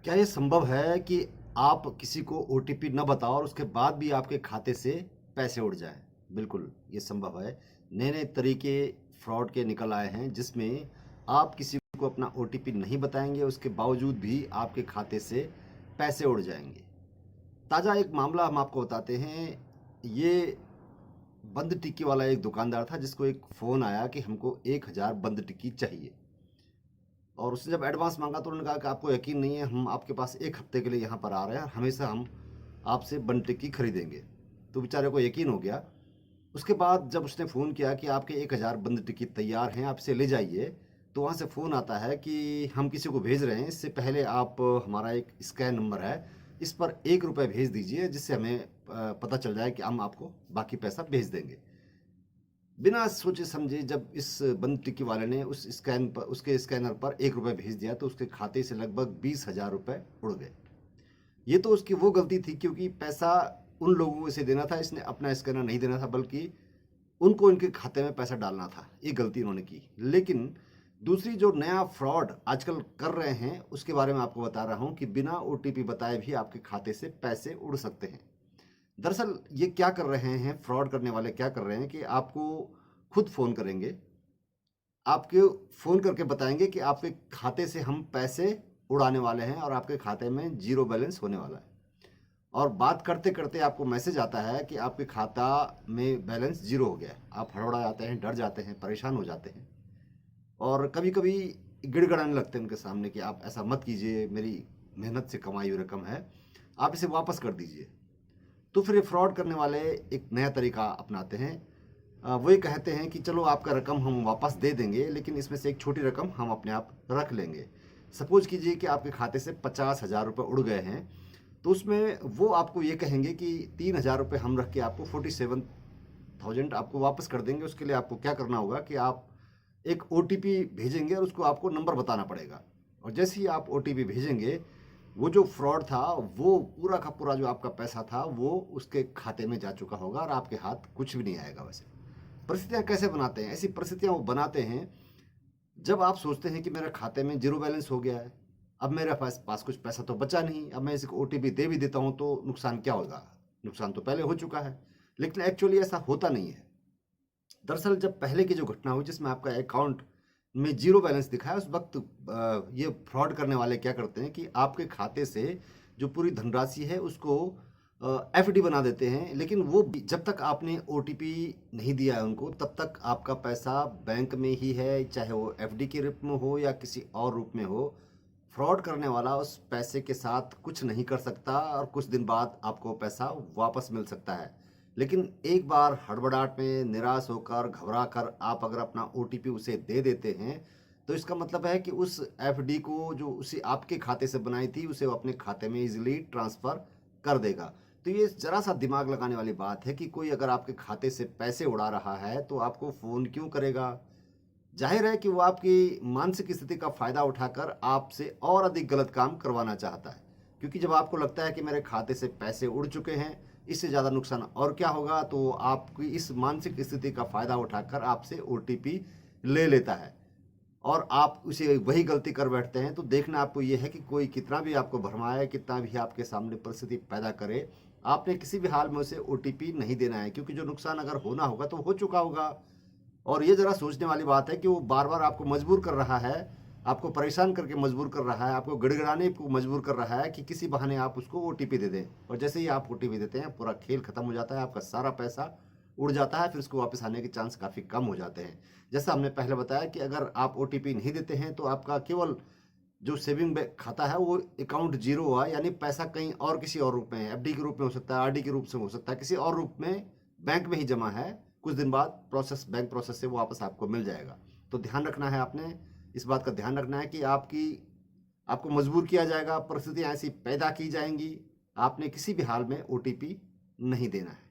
क्या ये संभव है कि आप किसी को ओटीपी न बताओ और उसके बाद भी आपके खाते से पैसे उड़ जाएँ? बिल्कुल, ये संभव है। नए-नए तरीके फ्रॉड के निकल आए हैं जिसमें आप किसी को अपना ओटीपी नहीं बताएँगे, उसके बावजूद भी आपके खाते से पैसे उड़ जाएँगे। ताज़ा एक मामला हम आपको बताते हैं। ये बंद टिक्की वाला एक दुकानदार था जिसको एक फ़ोन आया कि हमको 1000 बंद टिक्की चाहिए। और उसने जब एडवांस मांगा तो उन्होंने कहा कि आपको यकीन नहीं है, हम आपके पास 1 हफ्ते के लिए यहाँ पर आ रहे हैं और हमेशा हम आपसे बंद टिक्की खरीदेंगे। तो बेचारे को यकीन हो गया। उसके बाद जब उसने फ़ोन किया कि आपके 1000 बंद टिक्की तैयार हैं, आप इसे ले जाइए, तो वहाँ से फ़ोन आता है कि हम किसी को भेज रहे हैं, इससे पहले आप हमारा एक स्कैन नंबर है, इस पर ₹1 भेज दीजिए, जिससे हमें पता चल जाए कि हम आपको बाकी पैसा भेज देंगे। बिना सोचे समझे जब इस बंद टिक्की वाले ने उसके स्कैनर पर ₹1 भेज दिया तो उसके खाते से लगभग 20,000 रुपए उड़ गए। ये तो उसकी वो गलती थी क्योंकि पैसा उन लोगों को इसे देना था, इसने अपना स्कैनर नहीं देना था बल्कि उनको इनके खाते में पैसा डालना था। ये गलती इन्होंने की। लेकिन दूसरी जो नया फ्रॉड आजकल कर रहे हैं उसके बारे में आपको बता रहा हूँ कि बिना ओटीपी बताए भी आपके खाते से पैसे उड़ सकते हैं। दरअसल ये क्या कर रहे हैं, फ्रॉड करने वाले क्या कर रहे हैं कि आपको खुद फ़ोन करेंगे, आपके फ़ोन करके बताएँगे कि आपके खाते से हम पैसे उड़ाने वाले हैं और आपके खाते में ज़ीरो बैलेंस होने वाला है। और बात करते-करते आपको मैसेज आता है कि आपके खाता में बैलेंस ज़ीरो हो गया है। आप हड़बड़ा जाते हैं, डर जाते हैं, परेशान हो जाते हैं और कभी-कभी गिड़गिड़ाने लगते हैं उनके सामने कि आप ऐसा मत कीजिए, मेरी मेहनत से कमाई हुई रकम है, आप इसे वापस कर दीजिए। तो फिर ये फ्रॉड करने वाले एक नया तरीका अपनाते हैं। वो ये कहते हैं कि चलो आपका रकम हम वापस दे देंगे, लेकिन इसमें से एक छोटी रकम हम अपने आप रख लेंगे। सपोज़ कीजिए कि आपके खाते से 50,000 रुपए उड़ गए हैं, तो उसमें वो आपको ये कहेंगे कि 3,000 रुपए हम रख के आपको 47,000 आपको वापस कर देंगे। उसके लिए आपको क्या करना होगा कि आप एक ओटीपी भेजेंगे और उसको आपको नंबर बताना पड़ेगा। और जैसे ही आप ओटीपी भेजेंगे, वो जो फ्रॉड था, वो पूरा का पूरा जो आपका पैसा था, वो उसके खाते में जा चुका होगा और आपके हाथ कुछ भी नहीं आएगा वैसे। परिस्थितियाँ कैसे बनाते हैं? ऐसी परिस्थितियाँ वो बनाते हैं, जब आप सोचते हैं कि मेरे खाते में ज़ीरो बैलेंस हो गया है, अब मेरे पास पास कुछ पैसा तो बचा नहीं, अब मैं इसको ओटीपी दे भी देता हूँ तो नुकसान क्या होगा? नुकसान तो पहले हो चुका है। लेकिन एक्चुअली ऐसा होता नहीं है। दरअसल जब पहले की जो घटना हुई जिसमें आपका अकाउंट में ज़ीरो बैलेंस दिखाया, उस वक़्त ये फ्रॉड करने वाले क्या करते हैं कि आपके खाते से जो पूरी धनराशि है उसको एफडी बना देते हैं। लेकिन वो जब तक आपने ओटीपी नहीं दिया है उनको, तब तक आपका पैसा बैंक में ही है, चाहे वो एफडी के रूप में हो या किसी और रूप में हो। फ्रॉड करने वाला उस पैसे के साथ कुछ नहीं कर सकता और कुछ दिन बाद आपको पैसा वापस मिल सकता है। लेकिन एक बार हड़बड़ाहट में निराश होकर, घबरा कर आप अगर अपना ओटीपी उसे दे देते हैं, तो इसका मतलब है कि उस एफडी को जो उसे आपके खाते से बनाई थी, उसे वो अपने खाते में ईज़िली ट्रांसफ़र कर देगा। तो ये ज़रा-सा दिमाग लगाने वाली बात है कि कोई अगर आपके खाते से पैसे उड़ा रहा है, तो आपको फ़ोन क्यों करेगा? ज़ाहिर है कि वो आपकी मानसिक स्थिति का फ़ायदा उठाकर आपसे और अधिक गलत काम करवाना चाहता है। क्योंकि जब आपको लगता है कि मेरे खाते से पैसे उड़ चुके हैं, इससे ज़्यादा नुकसान और क्या होगा, तो वो आपकी इस मानसिक स्थिति का फ़ायदा उठाकर आपसे ओटीपी ले लेता है और आप उसे वही गलती कर बैठते हैं। तो देखना आपको ये है कि कोई कितना भी आपको भरमाए, कितना भी आपके सामने परिस्थिति पैदा करे, आपने किसी भी हाल में उसे ओटीपी नहीं देना है, क्योंकि जो नुकसान अगर होना होगा तो हो चुका होगा। और ये ज़रा सोचने वाली बात है कि वो बार-बार आपको मजबूर कर रहा है, आपको परेशान करके मजबूर कर रहा है, आपको गिड़गिड़ाने को मजबूर कर रहा है कि किसी बहाने आप उसको ओटीपी दे दें। और जैसे ही आप ओटीपी देते हैं, पूरा खेल खत्म हो जाता है, आपका सारा पैसा उड़ जाता है, फिर उसको वापस आने के चांस काफ़ी कम हो जाते हैं। जैसा हमने पहले बताया कि अगर आप ओटीपी नहीं देते हैं, तो आपका केवल जो सेविंग खाता है वो अकाउंट ज़ीरो हुआ, यानी पैसा कहीं और किसी और रूप में है, एफडी के रूप में हो सकता है, आरडी के रूप से हो सकता है, किसी और रूप में बैंक में ही जमा है। कुछ दिन बाद बैंक प्रोसेस से वो वापस आपको मिल जाएगा। तो ध्यान रखना है आपने, इस बात का ध्यान रखना है कि आपको मजबूर किया जाएगा, परिस्थितियाँ ऐसी पैदा की जाएँगी, आपने किसी भी हाल में ओटीपी नहीं देना है।